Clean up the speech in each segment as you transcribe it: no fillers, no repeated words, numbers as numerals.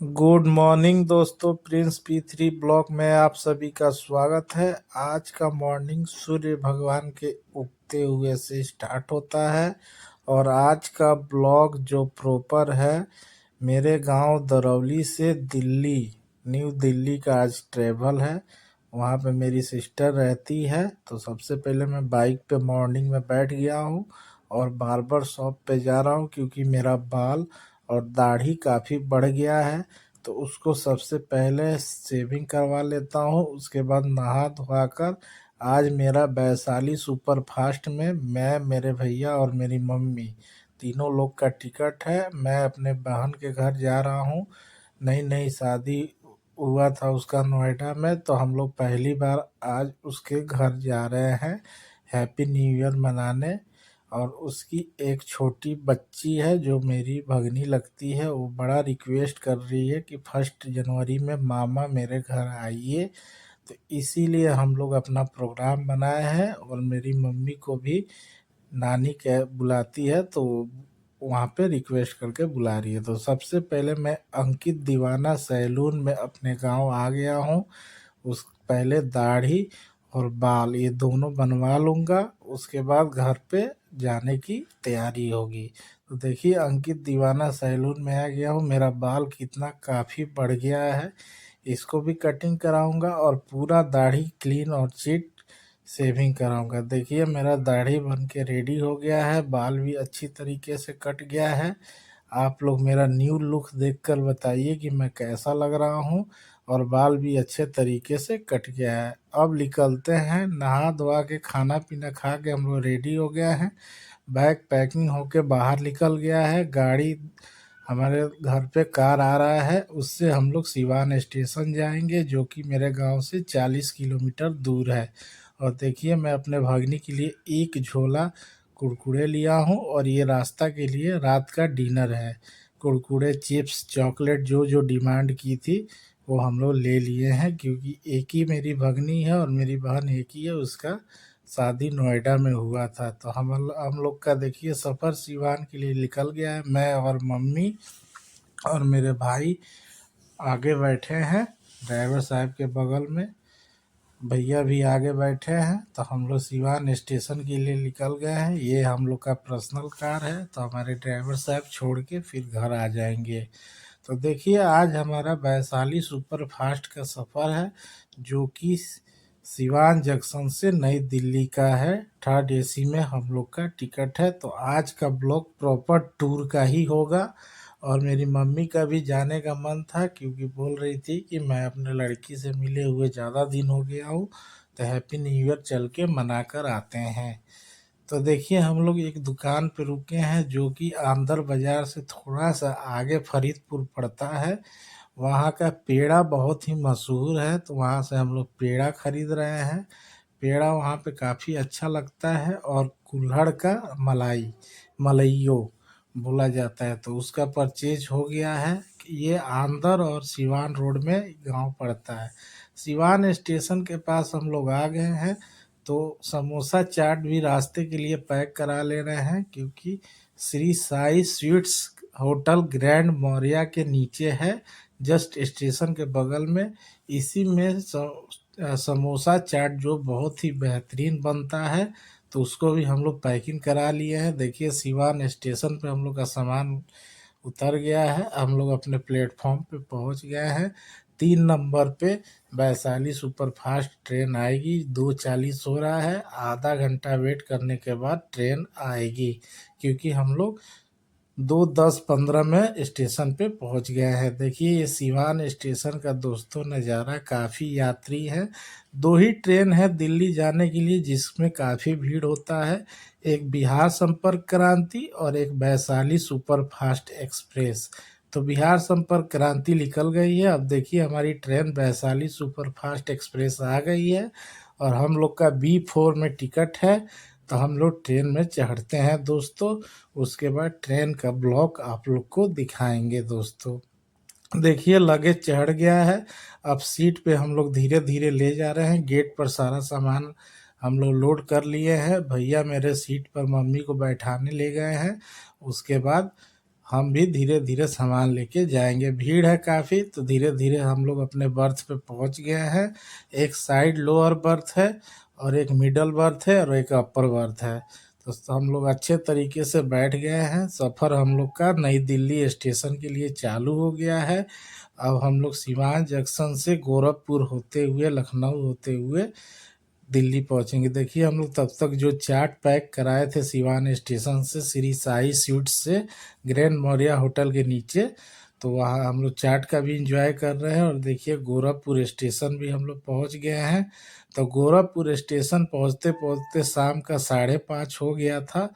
Good morning दोस्तों, Prince P3 blog में आप सभी का स्वागत है। आज का मॉर्निंग सूर्य भगवान के उगते हुए से स्टार्ट होता है और आज का ब्लॉग जो प्रॉपर है मेरे गांव दरौली से दिल्ली, न्यू दिल्ली का आज ट्रेवल है। वहाँ पे मेरी सिस्टर रहती है, तो सबसे पहले मैं बाइक पे मॉर्निंग में बैठ गया हूँ और बार्बर शॉप पे जा रहा हूँ क्योंकि मेरा बाल और दाढ़ी काफ़ी बढ़ गया है। तो उसको सबसे पहले शेविंग करवा लेता हूँ, उसके बाद नहा धोवा कर आज मेरा वैशाली सुपर फास्ट में मैं, मेरे भैया और मेरी मम्मी तीनों लोग का टिकट है। मैं अपने बहन के घर जा रहा हूँ। नई नई शादी हुआ था उसका नोएडा में, तो हम लोग पहली बार आज उसके घर जा रहे हैं हैप्पी न्यू ईयर मनाने। और उसकी एक छोटी बच्ची है जो मेरी भगनी लगती है, वो बड़ा रिक्वेस्ट कर रही है कि 1 जनवरी में मामा मेरे घर आइए। तो इसीलिए हम लोग अपना प्रोग्राम बनाए हैं और मेरी मम्मी को भी नानी कह बुलाती है, तो वहाँ पे रिक्वेस्ट करके बुला रही है। तो सबसे पहले मैं अंकित दीवाना सैलून में अपने गांव आ गया हूँ। उस पहले दाढ़ी और बाल ये दोनों बनवा लूँगा, उसके बाद घर पे जाने की तैयारी होगी। तो देखिए अंकित दीवाना सैलून में आ गया हूँ। मेरा बाल कितना काफ़ी बढ़ गया है, इसको भी कटिंग कराऊंगा और पूरा दाढ़ी क्लीन और चिट शेविंग कराऊंगा। देखिए मेरा दाढ़ी बन के रेडी हो गया है, बाल भी अच्छी तरीके से कट गया है। आप लोग मेरा न्यू लुक देखकर बताइए कि मैं कैसा लग रहा हूँ। और बाल भी अच्छे तरीके से कट गया है। अब निकलते हैं, नहा धोवा के खाना पीना खा के हम लोग रेडी हो गए हैं। बैग पैकिंग होके बाहर निकल गया है। गाड़ी हमारे घर पे कार आ रहा है, उससे हम लोग सिवान स्टेशन जाएंगे जो कि मेरे गांव से 40 किलोमीटर दूर है। और देखिए मैं अपने भागने के लिए एक झोला कुरकुरे लिया हूँ और ये रास्ता के लिए रात का डिनर है। कुरकुरे, चिप्स, चॉकलेट जो जो डिमांड की थी वो हम लोग ले लिए हैं, क्योंकि एक ही मेरी भगनी है और मेरी बहन एक ही है, उसका शादी नोएडा में हुआ था। तो हम लोग का देखिए सफ़र सिवान के लिए निकल गया है। मैं और मम्मी और मेरे भाई आगे बैठे हैं ड्राइवर साहब के बगल में, भैया भी आगे बैठे हैं। तो हम लोग सिवान स्टेशन के लिए निकल गए हैं। ये हम लोग का पर्सनल कार है, तो हमारे ड्राइवर साहब छोड़ के फिर घर आ जाएंगे। तो देखिए आज हमारा वैशाली सुपर फास्ट का सफ़र है जो कि सिवान जंक्शन से नई दिल्ली का है। 3rd AC में हम लोग का टिकट है। तो आज का ब्लॉग प्रॉपर टूर का ही होगा। और मेरी मम्मी का भी जाने का मन था क्योंकि बोल रही थी कि मैं अपने लड़की से मिले हुए ज़्यादा दिन हो गया हूँ, तो हैप्पी न्यू ईयर चल के मना कर आते हैं। तो देखिए हम लोग एक दुकान पे रुके हैं जो कि आमदर बाज़ार से थोड़ा सा आगे फरीदपुर पड़ता है। वहाँ का पेड़ा बहुत ही मशहूर है, तो वहाँ से हम लोग पेड़ा खरीद रहे हैं। पेड़ा वहाँ पे काफ़ी अच्छा लगता है और कुल्हड़ का मलइयो बोला जाता है, तो उसका परचेज हो गया है। ये आंदर और सिवान रोड में गांव पड़ता है। सिवान स्टेशन के पास हम लोग आ गए हैं। तो समोसा चाट भी रास्ते के लिए पैक करा ले रहे हैं, क्योंकि Shri Sai sweets hotel grand Maurya के नीचे है, जस्ट स्टेशन के बगल में। इसी में समोसा चाट जो बहुत ही बेहतरीन बनता है, तो उसको भी हम लोग पैकिंग करा लिए हैं। देखिए सिवान स्टेशन पे हम लोग का सामान उतर गया है, हम लोग अपने प्लेटफॉर्म पे पहुंच गए हैं। 3 नंबर पे वैशाली सुपर फास्ट ट्रेन आएगी। 2:40 हो रहा है, आधा घंटा वेट करने के बाद ट्रेन आएगी, क्योंकि हम लोग 2:10-15 में स्टेशन पे पहुंच गए हैं। देखिए ये सिवान स्टेशन का दोस्तों नज़ारा, काफ़ी यात्री हैं। 2 ही ट्रेन है दिल्ली जाने के लिए जिसमें काफ़ी भीड़ होता है, एक बिहार संपर्क क्रांति और एक वैशाली सुपर फास्ट एक्सप्रेस। तो बिहार संपर्क क्रांति निकल गई है। अब देखिए हमारी train Vaishali super fast express आ गई है और हम लोग का B4 में टिकट है। तो हम लोग ट्रेन में चढ़ते हैं दोस्तों, उसके बाद ट्रेन का ब्लॉक आप लोग को दिखाएंगे दोस्तों। देखिए लगेज चढ़ गया है, अब सीट पे हम लोग धीरे धीरे ले जा रहे हैं। गेट पर सारा सामान हम लोग लोड कर लिए हैं। भैया मेरे सीट पर मम्मी को बैठाने ले गए हैं। उसके बाद हम भी धीरे धीरे सामान लेके जाएंगे। भीड़ है काफ़ी, तो धीरे धीरे हम लोग अपने बर्थ पे पहुंच गए हैं। एक साइड लोअर बर्थ है और एक मिडल बर्थ है और एक अपर बर्थ है। तो हम लोग अच्छे तरीके से बैठ गए हैं। सफ़र हम लोग का नई दिल्ली स्टेशन के लिए चालू हो गया है। अब हम लोग सिवान जंक्शन से गोरखपुर होते हुए, लखनऊ होते हुए दिल्ली पहुंचेंगे। देखिए हम लोग तब तक जो चाट पैक कराए थे सिवान स्टेशन से, श्री साई स्वीट्स से, ग्रैंड मौर्य होटल के नीचे, तो वहाँ हम लोग चाट का भी इंजॉय कर रहे हैं। और देखिए गोरखपुर स्टेशन भी हम लोग पहुंच गए हैं। तो गोरखपुर स्टेशन पहुंचते पहुंचते शाम का 5:30 हो गया था।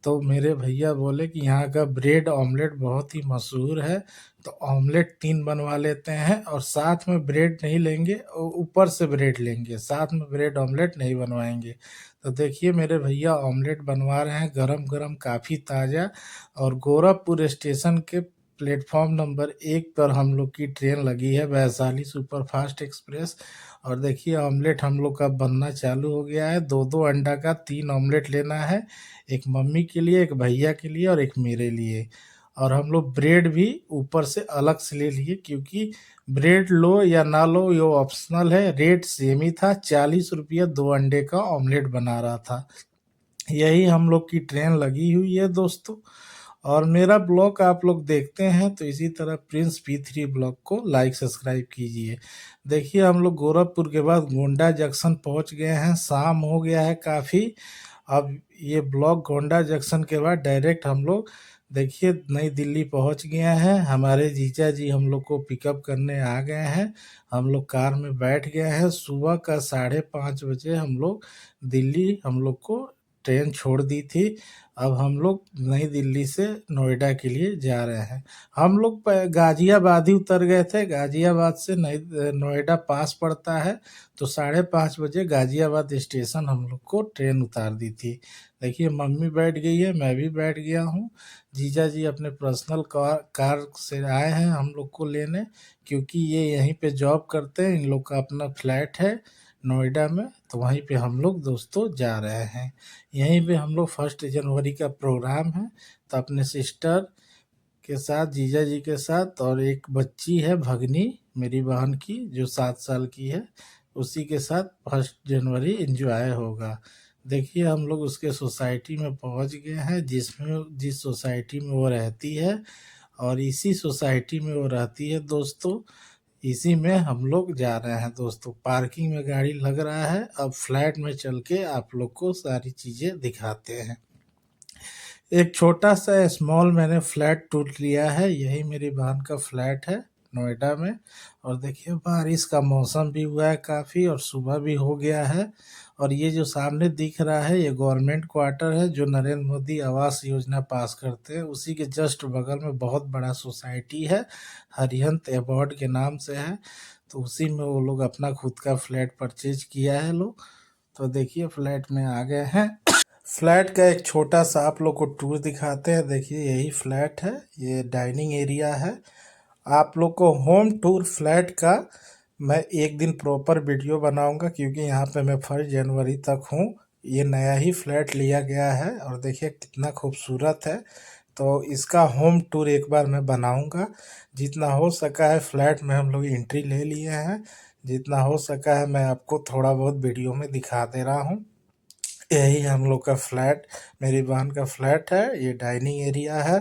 तो मेरे भैया बोले कि यहाँ का ब्रेड ऑमलेट बहुत ही मशहूर है, तो ऑमलेट 3 बनवा लेते हैं और साथ में ब्रेड नहीं लेंगे, ऊपर से ब्रेड लेंगे, साथ में ब्रेड ऑमलेट नहीं बनवाएंगे। तो देखिए मेरे भैया ऑमलेट बनवा रहे हैं, गरम गरम, काफ़ी ताज़ा। और गोरखपुर स्टेशन के प्लेटफॉर्म नंबर 1 पर हम लोग की ट्रेन लगी है, वैशाली सुपरफास्ट एक्सप्रेस। और देखिए ऑमलेट हम लोग का बनना चालू हो गया है। 2-2 अंडा का 3 ऑमलेट लेना है, एक मम्मी के लिए, एक भैया के लिए और एक मेरे लिए। और हम लोग ब्रेड भी ऊपर से अलग से ले लिए, क्योंकि ब्रेड लो या ना लो ये ऑप्शनल है, रेट सेम ही था। 40 रुपया 2 अंडे का ऑमलेट बना रहा था। यही हम लोग की ट्रेन लगी हुई है दोस्तों। और मेरा ब्लॉग आप लोग देखते हैं तो इसी तरह प्रिंस P3 ब्लॉग को लाइक सब्सक्राइब कीजिए। देखिए हम लोग गोरखपुर के बाद गोंडा जंक्शन पहुंच गए हैं, शाम हो गया है काफ़ी। अब ये ब्लॉग गोंडा जंक्शन के बाद डायरेक्ट हम लोग देखिए नई दिल्ली पहुंच गए हैं। हमारे जीजा जी हम लोग को पिकअप करने आ गए हैं। हम लोग कार में बैठ गए हैं। सुबह का 5:30 बजे हम लोग दिल्ली, हम लोग को ट्रेन छोड़ दी थी। अब हम लोग नई दिल्ली से नोएडा के लिए जा रहे हैं। हम लोग गाजियाबाद ही उतर गए थे। गाजियाबाद से नई नोएडा पास पड़ता है, तो 5:30 बजे गाजियाबाद स्टेशन हम लोग को ट्रेन उतार दी थी। देखिए मम्मी बैठ गई है, मैं भी बैठ गया हूँ। जीजा जी अपने पर्सनल कार से आए हैं हम लोग को लेने, क्योंकि ये यहीं पे जॉब करते हैं। इन लोग का अपना फ्लैट है नोएडा में, तो वहीं पे हम लोग दोस्तों जा रहे हैं। यहीं पे हम लोग 1 जनवरी का प्रोग्राम है, तो अपने सिस्टर के साथ, जीजा जी के साथ, और एक बच्ची है भगनी मेरी बहन की जो 7 साल की है, उसी के साथ 1 जनवरी एंजॉय होगा। देखिए हम लोग उसके सोसाइटी में पहुंच गए हैं, जिस सोसाइटी में वो रहती है, और इसी सोसाइटी में वो रहती है दोस्तों। इसी में हम लोग जा रहे हैं दोस्तों। पार्किंग में गाड़ी लग रहा है। अब फ्लैट में चल के आप लोग को सारी चीज़ें दिखाते हैं। एक छोटा सा स्मॉल मैंने फ्लैट टूर लिया है, यही मेरी बहन का फ्लैट है नोएडा में। और देखिए बारिश का मौसम भी हुआ है काफ़ी, और सुबह भी हो गया है। और ये जो सामने दिख रहा है ये गवर्नमेंट क्वार्टर है, जो नरेंद्र मोदी आवास योजना पास करते हैं, उसी के जस्ट बगल में बहुत बड़ा सोसाइटी है, हरिहंत अवार्ड के नाम से है। तो उसी में वो लोग अपना खुद का फ्लैट परचेज किया है लोग। तो देखिए फ्लैट में आ गए हैं। फ्लैट का एक छोटा सा आप लोग को टूर दिखाते हैं। देखिए यही फ्लैट है, ये डाइनिंग एरिया है। आप लोग को होम टूर फ्लैट का मैं एक दिन प्रॉपर वीडियो बनाऊंगा, क्योंकि यहाँ पे मैं 1 जनवरी तक हूँ। ये नया ही फ्लैट लिया गया है और देखिए कितना खूबसूरत है। तो इसका होम टूर एक बार मैं बनाऊंगा। जितना हो सका है फ्लैट में हम लोग एंट्री ले लिए हैं, जितना हो सका है मैं आपको थोड़ा बहुत वीडियो में दिखा दे रहा हूँ। यही हम लोग का फ्लैट, मेरी बहन का फ्लैट है। ये डाइनिंग एरिया है,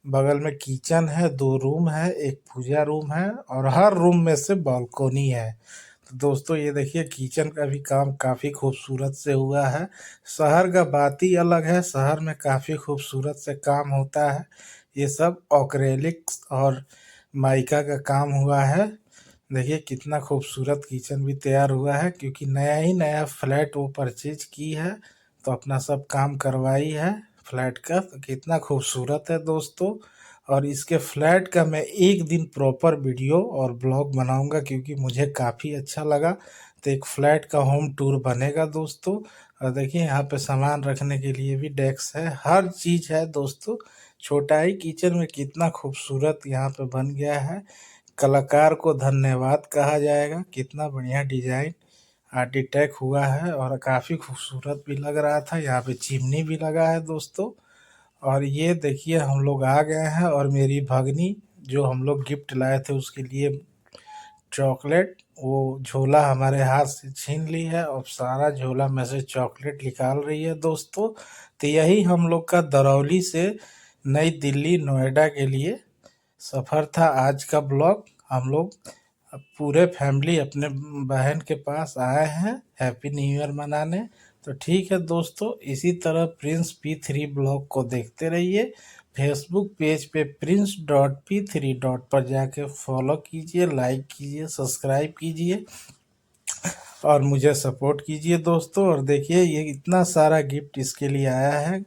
बगल में किचन है, 2 रूम है, एक पूजा रूम है, और हर रूम में से बालकोनी है। तो दोस्तों ये देखिए किचन का भी काम काफ़ी खूबसूरत से हुआ है। शहर का बात ही अलग है, शहर में काफ़ी खूबसूरत से काम होता है। ये सब ऑक्रेलिक्स और माइका का काम हुआ है। देखिए कितना खूबसूरत किचन भी तैयार हुआ है, क्योंकि नया ही नया फ्लैट वो परचेज की है, तो अपना सब काम करवाई है फ्लैट का। तो कितना खूबसूरत है दोस्तों। और इसके फ्लैट का मैं एक दिन प्रॉपर वीडियो और ब्लॉग बनाऊंगा, क्योंकि मुझे काफ़ी अच्छा लगा। तो एक फ्लैट का होम टूर बनेगा दोस्तों। और देखिए यहाँ पे सामान रखने के लिए भी डेस्क है, हर चीज़ है दोस्तों। छोटा ही किचन में कितना खूबसूरत यहाँ पे बन गया है। कलाकार को धन्यवाद कहा जाएगा, कितना बढ़िया डिजाइन आर्किटेक्ट हुआ है, और काफ़ी खूबसूरत भी लग रहा था। यहाँ पे चिमनी भी लगा है दोस्तों। और ये देखिए हम लोग आ गए हैं, और मेरी भगनी जो हम लोग गिफ्ट लाए थे उसके लिए चॉकलेट, वो झोला हमारे हाथ से छीन ली है और सारा झोला में से चॉकलेट निकाल रही है दोस्तों। तो यही हम लोग का दरौली से नई दिल्ली नोएडा के लिए सफ़र था। आज का ब्लॉग हम लोग पूरे फैमिली अपने बहन के पास आए हैं हैप्पी न्यू ईयर मनाने। तो ठीक है दोस्तों, इसी तरह प्रिंस P3 ब्लॉग को देखते रहिए। फेसबुक पेज पे prince.p3 पर जाके फॉलो कीजिए, लाइक कीजिए, सब्सक्राइब कीजिए और मुझे सपोर्ट कीजिए दोस्तों। और देखिए ये इतना सारा गिफ्ट इसके लिए आया है,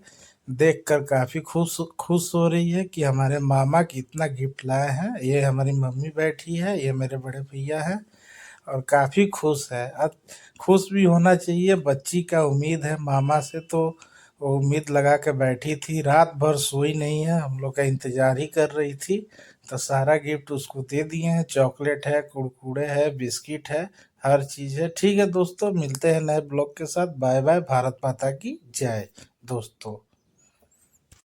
देखकर काफ़ी खुश खुश हो रही है कि हमारे मामा कितना गिफ्ट लाए हैं। ये हमारी मम्मी बैठी है, ये मेरे बड़े भैया हैं और काफ़ी खुश है। अब खुश भी होना चाहिए, बच्ची का उम्मीद है मामा से, तो वो उम्मीद लगा के बैठी थी, रात भर सोई नहीं है, हम लोग का इंतज़ार ही कर रही थी। तो सारा गिफ्ट उसको दे दिए हैं, चॉकलेट है, कुरकुरे है, बिस्किट है, हर चीज़ है। ठीक है दोस्तों, मिलते हैं नए ब्लॉग के साथ। बाय बाय, भारत माता की जय दोस्तों।